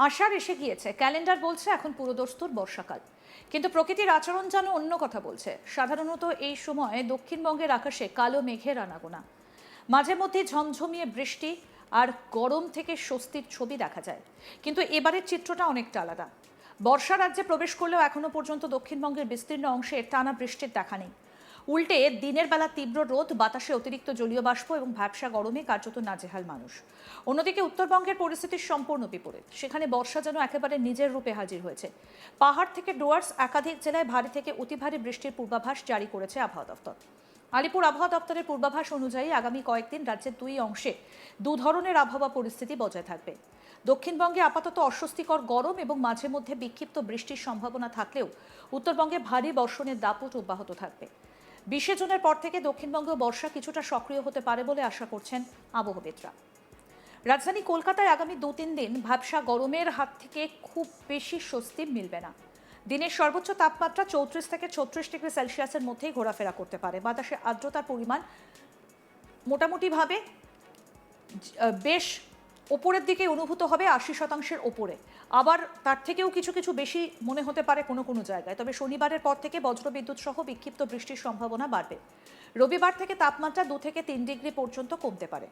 আষাঢ় এসে গিয়েছে, ক্যালেন্ডার বলছে এখন পুরোদস্তুর বর্ষাকাল, কিন্তু প্রকৃতির আচরণ যেন অন্য কথা বলছে। সাধারণত এই সময় দক্ষিণবঙ্গের আকাশে কালো মেঘের আনাগোনা, মাঝে মধ্যে ঝমঝমিয়ে বৃষ্টি আর গরম থেকে স্বস্তির ছবি দেখা যায়। কিন্তু এবারের চিত্রটা অনেকটা আলাদা। বর্ষা রাজ্যে প্রবেশ করলেও এখনো পর্যন্ত দক্ষিণবঙ্গের বিস্তীর্ণ অংশে টানা বৃষ্টির দেখা নেই। উল্টে দিনের বেলা তীব্র রোদ, বাতাসে অতিরিক্ত জলীয় বাষ্প এবং ভ্যাপসা গরমে কার্যত নাজেহাল মানুষ। অন্যদিকে উত্তরবঙ্গের পরিস্থিতি সম্পূর্ণ বিপরীত। সেখানে বর্ষা যেন একেবারে নিজের রূপে হাজির হয়েছে। পাহাড় থেকে ডুয়ার্স একাধিক জেলায় ভারী থেকে অতি ভারী বৃষ্টির পূর্বাভাস জারি করেছে আবহাওয়া দপ্তর। আলিপুর আবহাওয়া দপ্তরের পূর্বাভাস অনুযায়ী আগামী কয়েকদিন রাজ্যের দুই অংশে দু ধরনের আবহাওয়া পরিস্থিতি বজায় থাকবে। দক্ষিণবঙ্গে আপাতত অস্বস্তিকর গরম এবং মাঝে মধ্যে বিক্ষিপ্ত বৃষ্টির সম্ভাবনা থাকলেও উত্তরবঙ্গে ভারী বর্ষণের দাপট অব্যাহত থাকবে। 20 জুনের পর থেকে দক্ষিণবঙ্গে বর্ষা কিছুটা সক্রিয় হতে পারে বলে আশা করছেন আবহবিদরা। রাজধানী কলকাতায় আগামী 2-3 দিন ভ্যাপসা গরমের হাত থেকে খুব বেশি স্বস্তি মিলবে না। দিনের সর্বোচ্চ তাপমাত্রা 34 থেকে 36 ডিগ্রি সেলসিয়াসের মধ্যেই ঘোরাফেরা করতে পারে। বাতাসে আর্দ্রতার পরিমাণ মোটামুটিভাবে বেশ ওপরের দিকে অনুভূত হবে, 80% ওপরে। আবার তার থেকেও কিছু কিছু বেশি মনে হতে পারে কোনো কোনো জায়গায়। তবে শনিবারের পর থেকে বজ্রবিদ্যুৎ সহ বিক্ষিপ্ত বৃষ্টির সম্ভাবনা বাড়বে। রবিবার থেকে তাপমাত্রা 2 থেকে 3 ডিগ্রি পর্যন্ত কমতে পারে।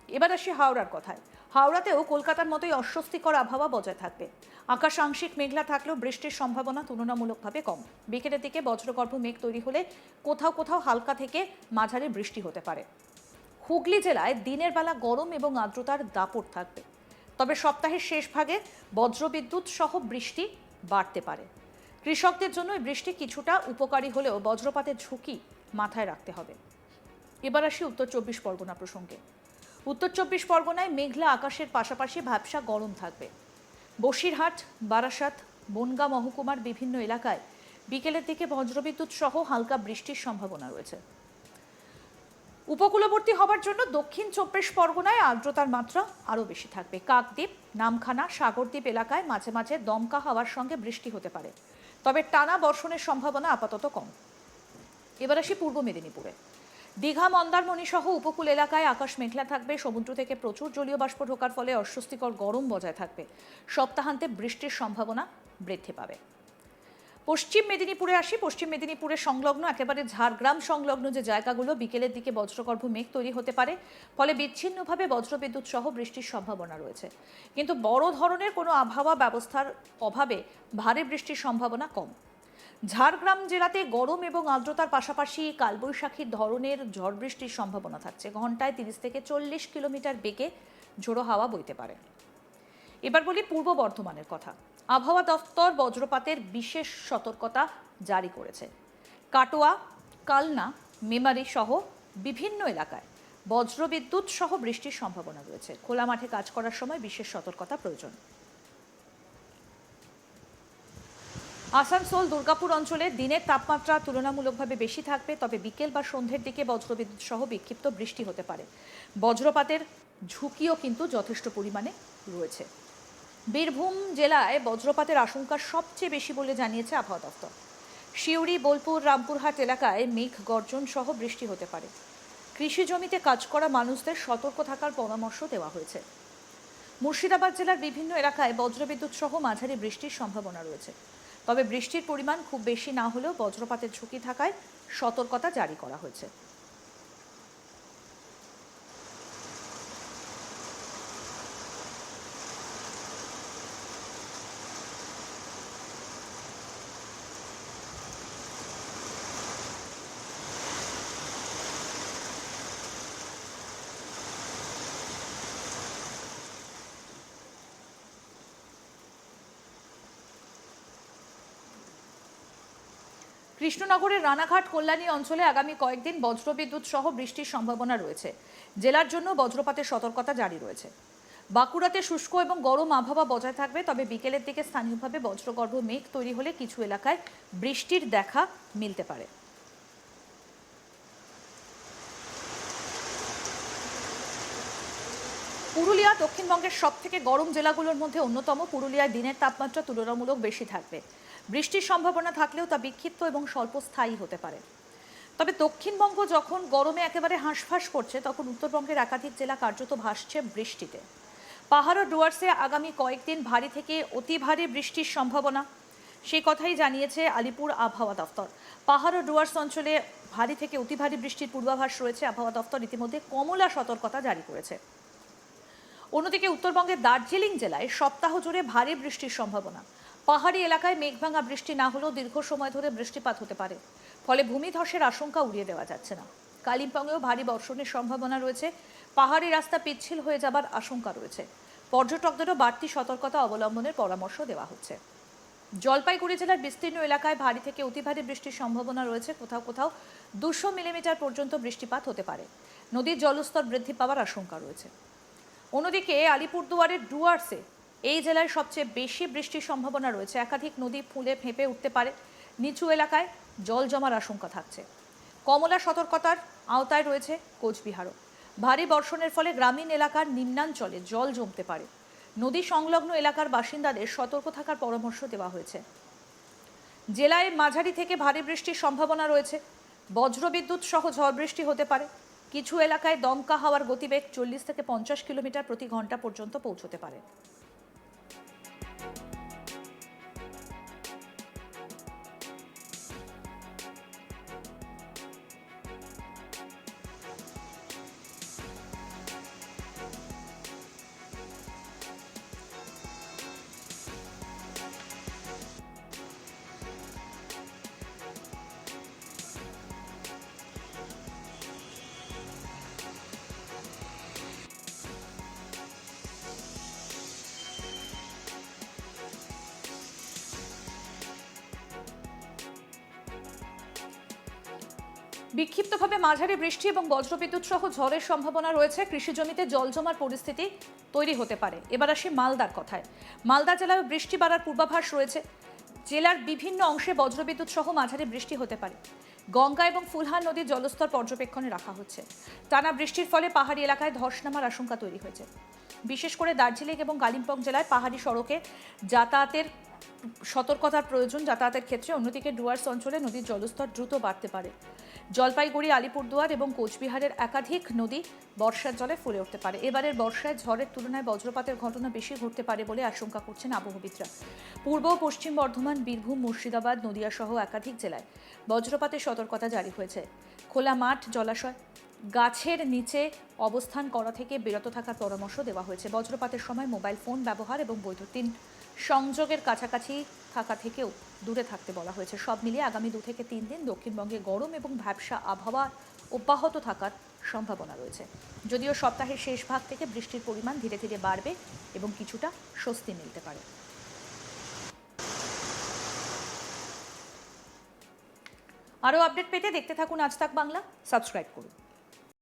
এবার আসি হাওড়ার কথায়। হাওড়াতেও কলকাতার মতোই অস্বস্তিকর আবহাওয়া বজায় থাকবে। আকাশ আংশিক মেঘলা থাকলেও বৃষ্টির সম্ভাবনা তুলনামূলকভাবে কম। বিকেলের দিকে বজ্রগর্ভ মেঘ তৈরি হলে কোথাও কোথাও হালকা থেকে মাঝারি বৃষ্টি হতে পারে। হুগলি জেলায় দিনের বেলা গরম এবং আর্দ্রতার দাপট থাকবে। তবে সপ্তাহের শেষ ভাগে বজ্রবিদ্যুৎ সহ বৃষ্টি বাড়তে পারে। কৃষকদের জন্য এই বৃষ্টি কিছুটা উপকারী হলেও বজ্রপাতের ঝুঁকি মাথায় রাখতে হবে। এবার আসি উত্তর 24 পরগনা প্রসঙ্গে। উত্তর 24 পরগনায় মেঘলা আকাশের পাশাপাশি ভ্যাপসা গরম থাকবে। বসিরহাট, বারাসাত, বনগাঁ মহকুমার বিভিন্ন এলাকায় বিকেলের দিকে বজ্রবিদ্যুৎ সহ হালকা বৃষ্টির সম্ভাবনা রয়েছে। উপকূলবর্তী হওয়ার জন্য দক্ষিণ 24 পরগনায় আর্দ্রতার মাত্রা আরও বেশি থাকবে। কাকদ্বীপ, নামখানা, সাগরদ্বীপ এলাকায় মাঝে মাঝে দমকা হাওয়ার সঙ্গে বৃষ্টি হতে পারে। তবে টানা বর্ষণের সম্ভাবনা আপাতত কম। এবার আসি পূর্ব মেদিনীপুরে। দীঘা, মন্দারমণি সহ উপকূল এলাকায় আকাশ মেঘলা থাকবে। সমুদ্র থেকে প্রচুর জলীয় বাষ্প ঢোকার ফলে অস্বস্তিকর গরম বজায় থাকবে। সপ্তাহান্তে বৃষ্টির সম্ভাবনা বৃদ্ধি পাবে। পশ্চিম মেদিনীপুরে আসি। পশ্চিম মেদিনীপুরের সংলগ্ন একেবারে ঝাড়গ্রাম সংলগ্ন যে জায়গাগুলো, বিকেলের দিকে বজ্রগর্ভ মেঘ তৈরি হতে পারে। ফলে বিচ্ছিন্নভাবে বজ্রবিদ্যুৎ সহ বৃষ্টির সম্ভাবনা রয়েছে। কিন্তু বড় ধরনের কোনো আবহাওয়া ব্যবস্থার অভাবে ভারী বৃষ্টির সম্ভাবনা কম। ঝাড়গ্রাম জেলাতে গরম এবং আর্দ্রতার পাশাপাশি কালবৈশাখীর ধরনের ঝড় বৃষ্টির সম্ভাবনা থাকছে। ঘন্টায় 30 থেকে 40 কিলোমিটার বেগে ঝোড়ো হাওয়া বইতে পারে। এবার বলি পূর্ব বর্ধমানের কথা। আবহাওয়া দফতর বজ্রপাতের বিশেষ সতর্কতা জারি করেছে। কাটোয়া, কালনা, মেমারি সহ বিভিন্ন এলাকায় বজ্রবিদ্যুৎ সহ বৃষ্টির সম্ভাবনা রয়েছে। খোলা মাঠে কাজ করার সময় বিশেষ সতর্কতা প্রয়োজন। আসানসোল, দুর্গাপুর অঞ্চলে দিনের তাপমাত্রা তুলনামূলকভাবে বেশি থাকবে। তবে বিকেল বা সন্ধ্যের দিকে বজ্রবিদ্যুৎ সহ বিক্ষিপ্ত বৃষ্টি হতে পারে। বজ্রপাতের ঝুঁকিও কিন্তু যথেষ্ট পরিমাণে রয়েছে। বীরভূম জেলায় বজ্রপাতের আশঙ্কা সবচেয়ে বেশি বলে জানিয়েছে আবহাওয়া দপ্তর। সিউড়ি, বোলপুর, রামপুরহাট এলাকায় মেঘ গর্জন সহ বৃষ্টি হতে পারে। কৃষি জমিতে কাজ করা মানুষদের সতর্ক থাকার পরামর্শ দেওয়া হয়েছে। মুর্শিদাবাদ জেলার বিভিন্ন এলাকায় বজ্রবিদ্যুৎ সহ মাঝারি বৃষ্টির সম্ভাবনা রয়েছে। তবে বৃষ্টির পরিমাণ খুব বেশি না হলেও বজ্রপাতের ঝুঁকি থাকায় সতর্কতা জারি করা হয়েছে। কৃষ্ণনগরের রানাঘাট, কল্যাণী অঞ্চলে আগামী কয়েকদিন বজ্রবিদ্যুৎ সহ বৃষ্টির সম্ভাবনা রয়েছে। জেলার জন্য বজ্রপাতের সতর্কতা জারি রয়েছে। বাঁকুড়াতে শুষ্ক এবং গরম আবহাওয়া বজায় থাকবে। তবে বিকেলের দিকে স্থানীয়ভাবে বজ্রগর্ভ মেঘ তৈরি হলে কিছু এলাকায় বৃষ্টির দেখা মিলতে পারে। পুরুলিয়া দক্ষিণবঙ্গের সবথেকে গরম জেলাগুলোর মধ্যে অন্যতম। পুরুলিয়ায় দিনের তাপমাত্রা তুলনামূলক বেশি থাকবে। বৃষ্টির সম্ভাবনা থাকলেও তা বিক্ষিপ্ত এবং স্বল্পস্থায়ী হতে পারে। তবে দক্ষিণবঙ্গ যখন গরমে একেবারে হাঁসফাঁস করছে, তখন উত্তরবঙ্গের একাধিক জেলা কার্যত ভাসছে বৃষ্টিতে। পাহাড় ও ডুয়ার্সে আগামী কয়েকদিন ভারী থেকে অতি ভারী বৃষ্টির সম্ভাবনা, সেই কথাই জানিয়েছে আলিপুর আবহাওয়া দফতর। পাহাড় ও ডুয়ার্স অঞ্চলে ভারী থেকে অতি ভারী বৃষ্টির পূর্বাভাস রয়েছে। আবহাওয়া দফতর ইতিমধ্যে কমলা সতর্কতা জারি করেছে। অন্যদিকে উত্তরবঙ্গের দার্জিলিং জেলায় সপ্তাহ জুড়ে ভারী বৃষ্টির সম্ভাবনা। পাহাড়ি এলাকায় মেঘভাঙা বৃষ্টি না হলেও দীর্ঘ সময় ধরে বৃষ্টিপাত হতে পারে, ফলে ভূমিধসের আশঙ্কা উড়িয়ে দেওয়া যাচ্ছে না। কালিম্পংয়েও ভারী বর্ষণের সম্ভাবনা রয়েছে। পাহাড়ি রাস্তা পিচ্ছিল হয়ে যাবার আশঙ্কা রয়েছে। পর্যটকদেরও বাড়তি সতর্কতা অবলম্বনের পরামর্শ দেওয়া হচ্ছে। জলপাইগুড়ি জেলার বিস্তীর্ণ এলাকায় ভারী থেকে অতি ভারী বৃষ্টির সম্ভাবনা রয়েছে। কোথাও কোথাও 200 মিলিমিটার পর্যন্ত বৃষ্টিপাত হতে পারে। নদীর জলস্তর বৃদ্ধি পাওয়ার আশঙ্কা রয়েছে। অন্যদিকে আলিপুরদুয়ারের ডুয়ার্সে এই জেলায় সবচেয়ে বেশি বৃষ্টির সম্ভাবনা রয়েছে। একাধিক নদী ফুলে ফেঁপে উঠতে পারে। নিচু এলাকায় জল জমার আশঙ্কা থাকছে। কমলা সতর্কতার আওতায় রয়েছে কোচবিহারও। ভারী বর্ষণের ফলে গ্রামীণ এলাকার নিম্নাঞ্চলে জল জমতে পারে। নদী সংলগ্ন এলাকার বাসিন্দাদের সতর্ক থাকার পরামর্শ দেওয়া হয়েছে। জেলায় মাঝারি থেকে ভারী বৃষ্টির সম্ভাবনা রয়েছে। বজ্রবিদ্যুৎ সহ ঝড় বৃষ্টি হতে পারে। কিছু এলাকায় দমকা হাওয়ার গতিবেগ 40 থেকে 50 কিলোমিটার প্রতি ঘন্টা পর্যন্ত পৌঁছতে পারে। বিক্ষিপ্তভাবে মাঝারি বৃষ্টি এবং বজ্রবিদ্যুৎ সহ ঝড়ের সম্ভাবনা রয়েছে। কৃষি জমিতে জল জমার পরিস্থিতি তৈরি হতে পারে। এবার আসি মালদার কথায়। মালদা জেলায় বৃষ্টি বাড়ার পূর্বাভাস রয়েছে। জেলার বিভিন্ন অংশে বজ্রবিদ্যুৎ সহ মাঝারি বৃষ্টি হতে পারে। গঙ্গা এবং ফুলহার নদীর জলস্তর পর্যবেক্ষণে রাখা হচ্ছে। টানা বৃষ্টির ফলে পাহাড়ি এলাকায় ধস নামার আশঙ্কা তৈরি হয়েছে। বিশেষ করে দার্জিলিং এবং কালিম্পং জেলায় পাহাড়ি সড়কে যাতায়াতের সতর্কতার প্রয়োজন যাতায়াতের ক্ষেত্রে। অন্যদিকে ডুয়ার্স অঞ্চলে নদীর জলস্তর দ্রুত বাড়তে পারে। জলপাইগুড়ি, আলিপুরদুয়ার এবং কোচবিহারের একাধিক নদী বর্ষার জলে ফুলে উঠতে পারে। এবারের বর্ষায় ঝড়ের তুলনায় বজ্রপাতের ঘটনা বেশি ঘটতে পারে বলে আশঙ্কা করছেন আবহবিদরা। পূর্ব ও পশ্চিম বর্ধমান, বীরভূম, মুর্শিদাবাদ, নদিয়া সহ একাধিক জেলায় বজ্রপাতের সতর্কতা জারি হয়েছে। খোলা মাঠ, জলাশয়, গাছের নিচে অবস্থান করা থেকে বিরত থাকার পরামর্শ দেওয়া হয়েছে। বজ্রপাতের সময় মোবাইল ফোন ব্যবহার এবং বৈদ্যুতিন সংযোগের কাছাকাছি থাকা থেকেও দূরে থাকতে বলা হয়েছে। সব মিলিয়ে আগামী 2 থেকে 3 দিন দক্ষিণবঙ্গে গরম এবং ভ্যাপসা আবহাওয়া অব্যাহত থাকার সম্ভাবনা রয়েছে। যদিও সপ্তাহের শেষ ভাগ থেকে বৃষ্টির পরিমাণ ধীরে ধীরে বাড়বে এবং কিছুটা স্বস্তি মিলতে পারে। আরও আপডেট পেতে দেখতে থাকুন আজ তাক বাংলা, সাবস্ক্রাইব করুন।